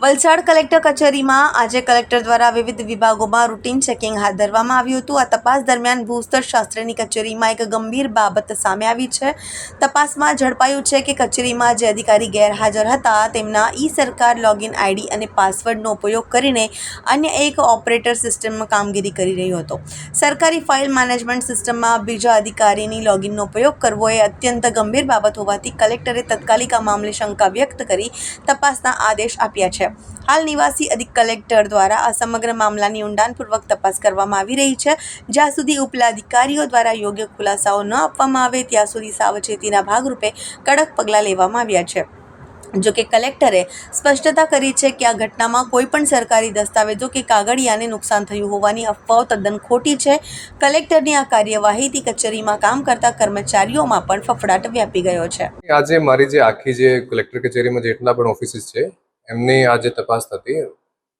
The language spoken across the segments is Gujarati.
વલસાડ કલેક્ટર કચેરીમાં આજે કલેક્ટર દ્વારા વિવિધ વિભાગોમાં રૂટીન ચેકિંગ હાથ ધરવામાં આવ્યું હતું। આ તપાસ દરમિયાન ભૂસ્તર શાસ્ત્રીની કચેરીમાં એક ગંભીર બાબત સામે આવી છે। તપાસમાં ઝડપાયું છે કે કચેરીમાં જે અધિકારી ગેરહાજર હતા તેમના ઈ-સરકાર લોગિન આઈડી અને પાસવર્ડનો ઉપયોગ કરીને અન્ય એક ઓપરેટર સિસ્ટમમાં કામગીરી કરી રહ્યો હતો। સરકારી ફાઇલ મેનેજમેન્ટ સિસ્ટમમાં બીજા અધિકારીની લોગિનનો ઉપયોગ કરવો એ અત્યંત ગંભીર બાબત હોવાથી કલેક્ટરે તાત્કાલિક આ મામલે શંકા વ્યક્ત કરી તપાસના આદેશ આપ્યા છે। હાલ નિવાસી અધિક કલેક્ટર દ્વારા આ સમગ્ર મામલાની ઊંડાણપૂર્વક તપાસ કરવામાં આવી રહી છે। જ્યાં સુધી ઉપલા અધિકારીઓ દ્વારા યોગ્ય ખુલાસાઓ ન આપવામાં આવે ત્યાં સુધી સાવચેતીના ભાગરૂપે કડક પગલાં લેવામાં આવ્યા છે। જો કે કલેક્ટરે સ્પષ્ટતા કરી છે કે આ ઘટનામાં કોઈ પણ સરકારી દસ્તાવેજો કે કાગળિયાને નુકસાન થયું હોવાની અફવાઓ તદ્દન ખોટી છે। કલેક્ટરની આ કાર્યવાહીથી કચેરીમાં કામ કરતા કર્મચારીઓમાં પણ ફફડાટ વ્યાપી ગયો છે। આજે મારી જે આખી જે કલેક્ટર કચેરીમાં જેટલા પણ ઓફિસીસ છે એમની આજે તપાસ થતી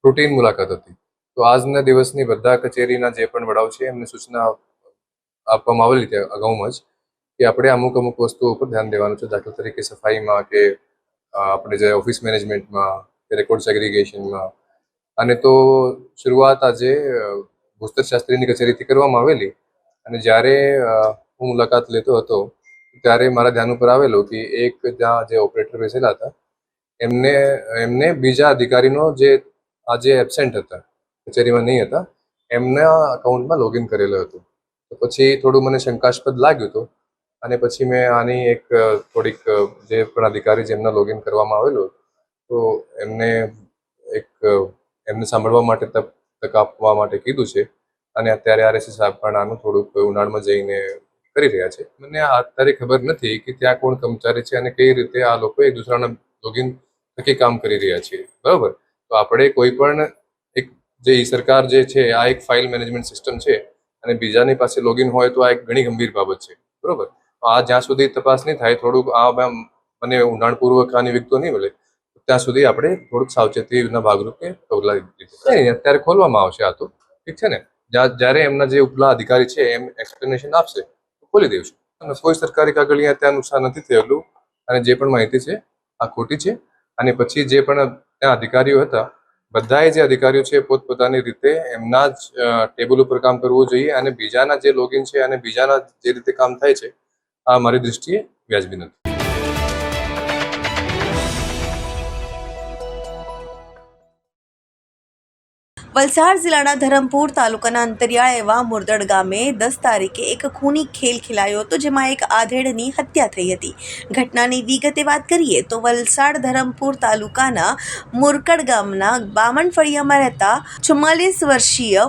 રૂટીન મુલાકાત હતી। તો આજના દિવસની બધા કચેરીના જે પણ વડાઓ છે એમને સૂચના આપવામાં આવેલી છે અગાઉમાં જ કે આપણે અમુક વસ્તુઓ ઉપર ધ્યાન દેવાનું છે। દાખલા તરીકે સફાઈમાં કે આપણે જે ઓફિસ મેનેજમેન્ટમાં કે રેકોર્ડ સેગ્રીગેશનમાં। અને તો શરૂઆત આજે ભૂસ્તર શાસ્ત્રીની કચેરીથી કરવામાં આવેલી। અને જ્યારે હું મુલાકાત લેતો હતો ત્યારે મારા ધ્યાન ઉપર આવેલો કે એક ત્યાં જે ઓપરેટર બેસેલા હતા એમને બીજા અધિકારીનો જે આજે એબસેન્ટ હતા, કચેરીમાં નહીં હતા, એમના અકાઉન્ટમાં લોગિન કરેલો હતો। તો પછી થોડું મને શંકાસ્પદ લાગ્યું હતું અને પછી મેં આની એક થોડીક જે પણ અધિકારી જેમના લોગિન કરવામાં આવેલું તો એમને સાંભળવા માટે તક આપવા માટે કીધું છે। અને અત્યારે આરએસી સાહેબ પણ આનું થોડુંક ઊંડાણમાં જઈને કરી રહ્યા છે। મને અત્યારે ખબર નથી કે ત્યાં કોણ કર્મચારી છે અને કઈ રીતે આ લોકો એક દૂસરાના લોગિન થકી કામ કરી રહ્યા છે, બરાબર। તો આપણે કોઈ પણ એક જે ઈ સરકાર જે છે આ એક ફાઇલ મેનેજમેન્ટ સિસ્ટમ છે અને બીજાની પાસે લોગિન હોય તો આ એક ઘણી ગંભીર બાબત છે, બરાબર। આ જ્યાં સુધી તપાસ નહીં થાય થોડુંક મને ઊંડાણપૂર્વક આની વિગતો નહીં મળે ત્યાં સુધી આપણે થોડુંક સાવચેતીના ભાગરૂપે પગલાં લીધું। અત્યારે ખોલવામાં આવશે આ તો, ઠીક છે ને। જ્યારે એમના જે ઉપલા અધિકારી છે એમ એક્સપ્લેનેશન આપશે તો ખોલી દઈશું। અને કોઈ સરકારી કાગળિયા ત્યાં નુકસાન નથી થયેલું અને જે પણ માહિતી છે આ ખોટી છે। અને પછી જે પણ ત્યાં અધિકારીઓ હતા બધાએ જે અધિકારીઓ છે પોતપોતાની રીતે એમના જ ટેબલ ઉપર કામ કરવું જોઈએ અને બીજાના જે લોગિન છે અને બીજાના જે રીતે કામ થાય છે આ મારી દૃષ્ટિએ વ્યાજબી નથી। વલસાડ જિલ્લાના ધરમપુર તાલુકાના અંતરિયાળ એવા મુરદડ ગામે 10 તારીખે એક ખૂની ખેલ ખેલાયો હતો જેમાં એક આધેડની હત્યા થઈ હતી। ઘટનાની વિગતે વાત કરીએ તો વલસાડ ધરમપુર તાલુકાના મુરકડ ગામના બામણ ફળિયામાં રહેતા 44 વર્ષીય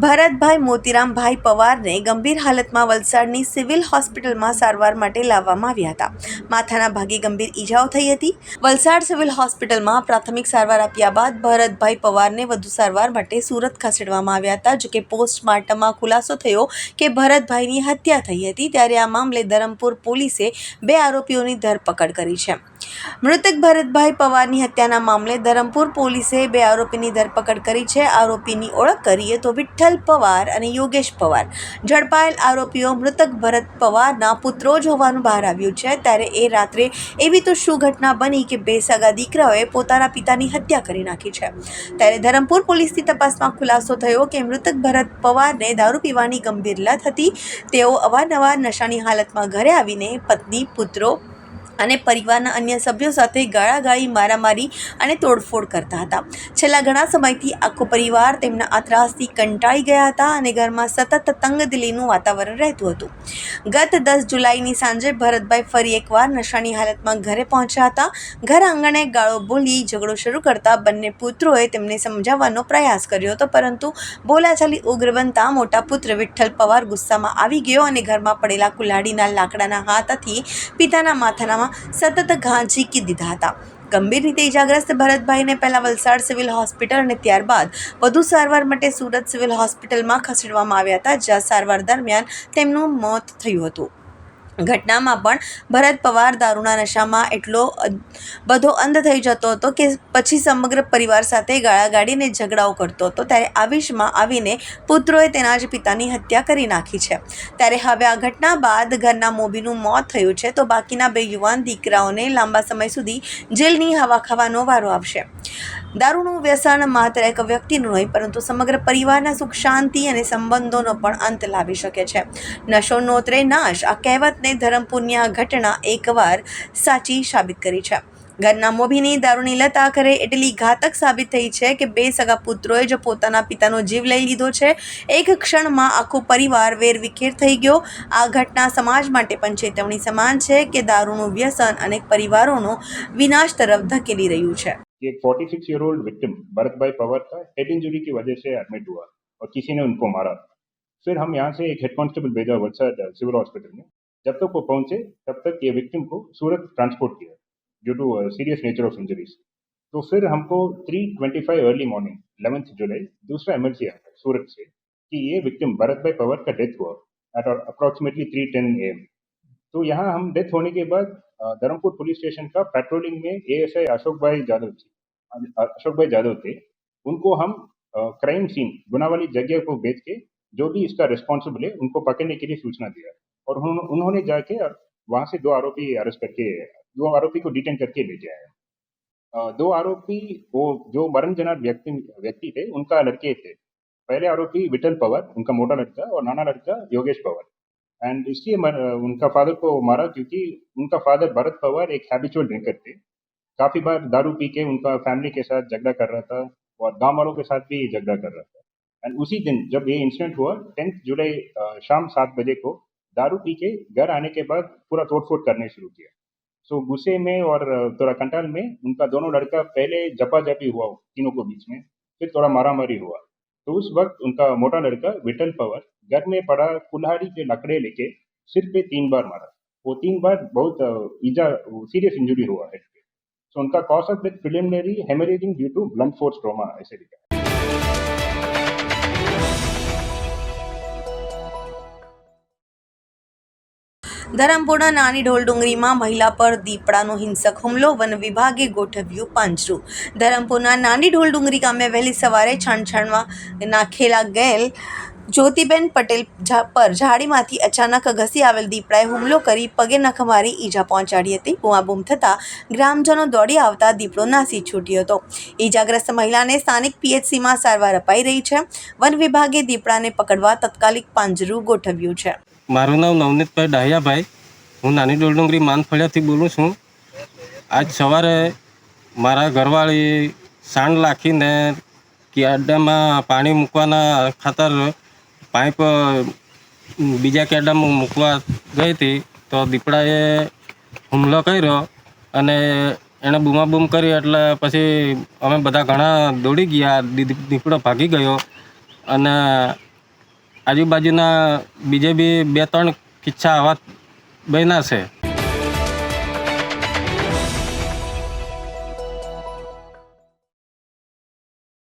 ભરતભાઈ મોતીરામભાઈ પવારને ગંભીર હાલતમાં વલસાડની સિવિલ હોસ્પિટલમાં સારવાર માટે લાવવામાં આવ્યા હતા। માથાના ભાગે ગંભીર ઈજાઓ થઈ હતી। વલસાડ સિવિલ હોસ્પિટલમાં પ્રાથમિક સારવાર આપ્યા બાદ ભરતભાઈ પવારને વધુ સારવાર માટે સુરત ખસેડવામાં આવ્યા હતા। જોકે પોસ્ટમોર્ટમમાં ખુલાસો થયો કે ભરતભાઈની હત્યા થઈ હતી। ત્યારે આ મામલે ધરમપુર પોલીસે 2 આરોપીઓની ધરપકડ કરી છે। મૃતક ભરતભાઈ પવારની હત્યાના મામલે ધરમપુર પોલીસે 2 આરોપીની ધરપકડ કરી છે। આરોપીની ઓળખ કરીએ તો વિઠ્ઠલ પવાર અને યોગેશ પવાર। ઝડપાયેલ આરોપીઓ મૃતક ભરત પવારના પુત્રો જ હોવાનું બહાર આવ્યું છે। ત્યારે એ રાત્રે એવી તો શું ઘટના બની કે 2 સગા દીકરાઓએ પોતાના પિતાની હત્યા કરી નાખી છે। ત્યારે ધરમપુર પોલીસની તપાસમાં ખુલાસો થયો કે મૃતક ભરત પવારને દારૂ પીવાની ગંભીર લત હતી। તેઓ અવારનવાર નશાની હાલતમાં ઘરે આવીને પત્ની, પુત્રો અને પરિવારના અન્ય સભ્યો સાથે ગાળાગાળી, મારામારી અને તોડફોડ કરતા હતા। છેલ્લા ઘણા સમયથી આખો પરિવાર તેમના આ ત્રાસથી કંટાળી ગયા હતા અને ઘરમાં સતત તંગદિલીનું વાતાવરણ રહેતું હતું। ગત 10 જુલાઈની સાંજે ભરતભાઈ ફરી એકવાર નશાની હાલતમાં ઘરે પહોંચ્યા હતા। ઘર આંગણે ગાળો બોલી ઝઘડો શરૂ કરતા બંને પુત્રોએ તેમને સમજાવવાનો પ્રયાસ કર્યો હતો, પરંતુ બોલાચાલી ઉગ્ર બનતા મોટા પુત્ર વિઠ્ઠલ પવાર ગુસ્સામાં આવી ગયો અને ઘરમાં પડેલા કુલ્હાડીના લાકડાના હાથથી પિતાના માથાના સતત ઘા ઝીંકી દીધા હતા। ગંભીર રીતે ઇજાગ્રસ્ત ભરતભાઈને પહેલા વલસાડ સિવિલ હોસ્પિટલ અને ત્યારબાદ વધુ સારવાર માટે સુરત સિવિલ હોસ્પિટલમાં ખસેડવામાં આવ્યા હતા, જ્યાં સારવાર દરમિયાન તેમનું મોત થયું હતું। ઘટનામાં પણ ભરત પવાર દારૂના નશામાં એટલો બધો અંધ થઈ જતો હતો કે પછી સમગ્ર પરિવાર સાથે ગાળાગાળીને ઝઘડાઓ કરતો હતો। ત્યારે આવેશમાં આવીને પુત્રોએ તેના જ પિતાની હત્યા કરી નાખી છે। ત્યારે હવે આ ઘટના બાદ ઘરના મોભીનું મોત થયું છે તો બાકીના 2 યુવાન દીકરાઓને લાંબા સમય સુધી જેલની હવા ખાવાનો વારો આવશે। દારૂનું વ્યસન માત્ર એક વ્યક્તિનું નહીં પરંતુ સમગ્ર પરિવારના સુખ શાંતિ અને સંબંધોનો પણ અંત લાવી શકે છે. નશો નોતરે નાશ આ કહેવતને ધરમપુરની આ ઘટના એકવાર સાચી સાબિત કરી છે. ઘરના મોભીની દારૂની લત આખરે એટલી ઘાતક સાબિત થઈ છે કે બે સગા પુત્રોએ જ પોતાના પિતાનો જીવ લઈ લીધો છે. એક ક્ષણમાં આખો પરિવાર વેરવિખેર થઈ ગયો. આ ઘટના સમાજ માટે પણ ચેતવણી સમાન છે કે દારૂનું વ્યસન અનેક પરિવારોનો વિનાશ તરફ ધકેલી રહ્યું છે. एक 46-year-old विक्टिम भरत भाई पवार का हेड इंजरी की वजह से एडमिट हुआ और किसी ने उनको मारा. फिर हम यहाँ से एक हेड कांस्टेबल भेजा वलसाड सिविल हॉस्पिटल में. जब तक वो पहुंचे तब तक ये विक्टिम को सूरत ट्रांसपोर्ट किया due to serious nature of injuries. तो फिर हमको 3:25 अर्ली मॉर्निंग 11th जुलाई दूसरा एमएलसी आया सूरत से कि ये विक्टिम भरत भाई पवार का डेथ हुआ एट अप्रॉक्सीमेटली 3:10 AM. तो यहाँ हम डेथ होने के बाद धर्मपुर पुलिस स्टेशन का पेट्रोलिंग में एएसआई अशोक भाई जादव थे. उनको हम क्राइम सीन गुना वाली जगह को भेज के जो भी इसका रिस्पॉन्सिबल है उनको पकड़ने के लिए सूचना दिया और उन्होंने जाके वहां से 2 आरोपी अरेस्ट करके 2 आरोपी को डिटेन करके ले गया है. 2 आरोपी वो जो मरण जना व्यक्ति थे उनका लड़के थे. पहले आरोपी विठल पवार उनका मोटा लड़का और नाना लड़का योगेश पवार. एंड इसलिए उनका फादर को मारा क्योंकि उनका फादर भरत पवार एक हैबिचुअल ड्रिंकर थे. काफी बार दारू पी के उनका फैमिली के साथ झगड़ा कर रहा था और गांव वालों के साथ भी झगड़ा कर रहा था. एंड उसी दिन जब ये इंसिडेंट हुआ 10th जुलाई शाम 7 बजे को दारू पी के घर आने के बाद पूरा तोड़फोड़ करने शुरू किया. सो गुस्से में और थोड़ा कंटाल में उनका दोनों लड़का पहले जपाजपी हुआ तीनों को बीच में, फिर थोड़ा मारामारी हुआ. तो उस वक्त उनका मोटा लड़का विठल पवार घर में पड़ा कुल्हाड़ी के लकड़े लेके सिर पे 3 बार मारा. वो 3 बार बहुत सीरियस इंजरी हुआ है. सो उनका cause of death preliminary haemorrhaging due to blunt force trauma ऐसे लिखा. ધરમપુરના નાની ઢોલ ડુંગરીમાં મહિલા પર દીપડાનો હિંસક હુમલો. વન વિભાગે ગોઠવ્યું પાંજરું. ધરમપુરના નાની ઢોલ ડુંગરી ગામે વહેલી સવારે છાણછાણમાં નાખેલા ગયેલ જ્યોતિબેન પટેલ પર ઝાડીમાંથી અચાનક ઘસી આવેલ દીપડાએ હુમલો કરી પગે નખ મારી ઈજા પહોંચાડી હતી. બૂમાબૂમ થતાં ગ્રામજનો દોડી આવતા દીપડો નાસી છૂટ્યો હતો. ઈજાગ્રસ્ત મહિલાને સ્થાનિક પીએચસીમાં સારવાર અપાઈ રહી છે. વન વિભાગે દીપડાને પકડવા તાત્કાલિક પાંજરું ગોઠવ્યું છે. મારું નામ નવનીતભાઈ ડાહિયાભાઈ, હું નાની ડોલડુંગરી માનફળિયાથી બોલું છું. આજ સવારે મારા ઘરવાળી સાંડ લાખીને કેડામાં પાણી મૂકવાના ખાતર પાઇપ બીજા કેડામાં મૂકવા ગઈ હતી તો દીપડાએ હુમલો કર્યો અને એણે બૂમાબૂમ કરી એટલે પછી અમે બધા ઘણા દોડી ગયા. દીપડો ભાગી ગયો અને આજુબાજુના બીજે બી 2-3 કિસ્સા આવા બન્યા છે.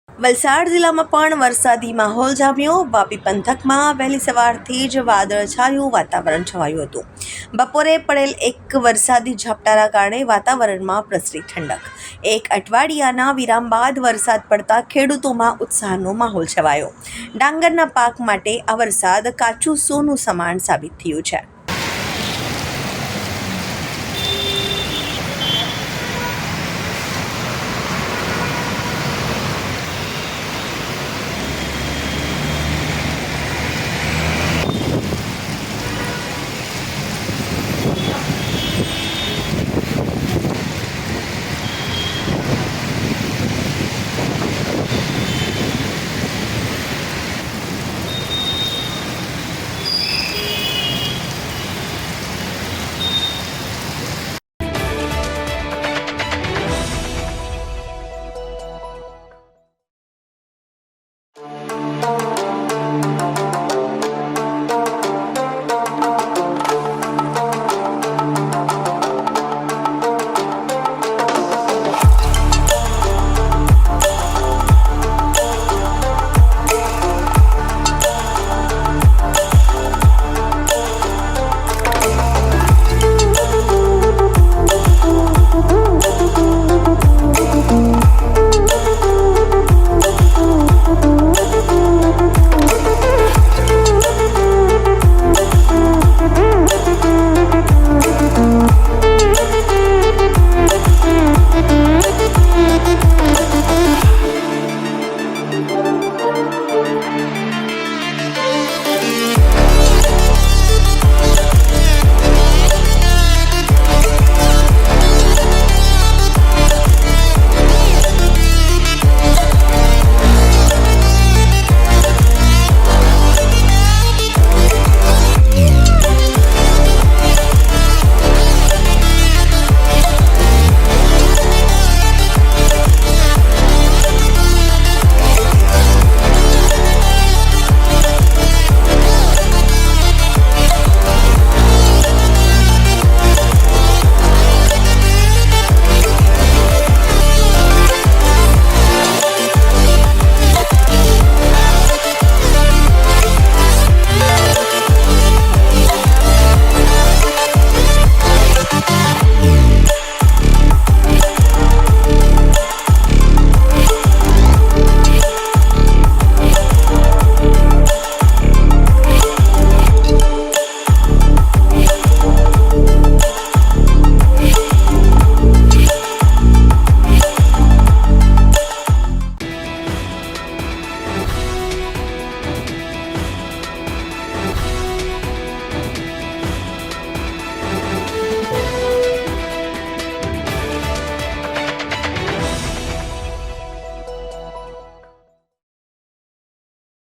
વલસાડ જિલ્લામાં પણ વરસાદી માહોલ જામ્યો. વાપી પંથકમાં વહેલી સવારથી જ વાદળછાયું વાતાવરણ છવાયું હતું. બપોરે પડેલ એક વરસાદી ઝાપટાના કારણે વાતાવરણમાં પ્રસરી ઠંડક. એક અઠવાડિયાના વિરામ બાદ વરસાદ પડતા ખેડૂતોમાં ઉત્સાહનો માહોલ છવાયો. ડાંગરના પાક માટે આ વરસાદ કાચું સોનું સમાન સાબિત થયું છે.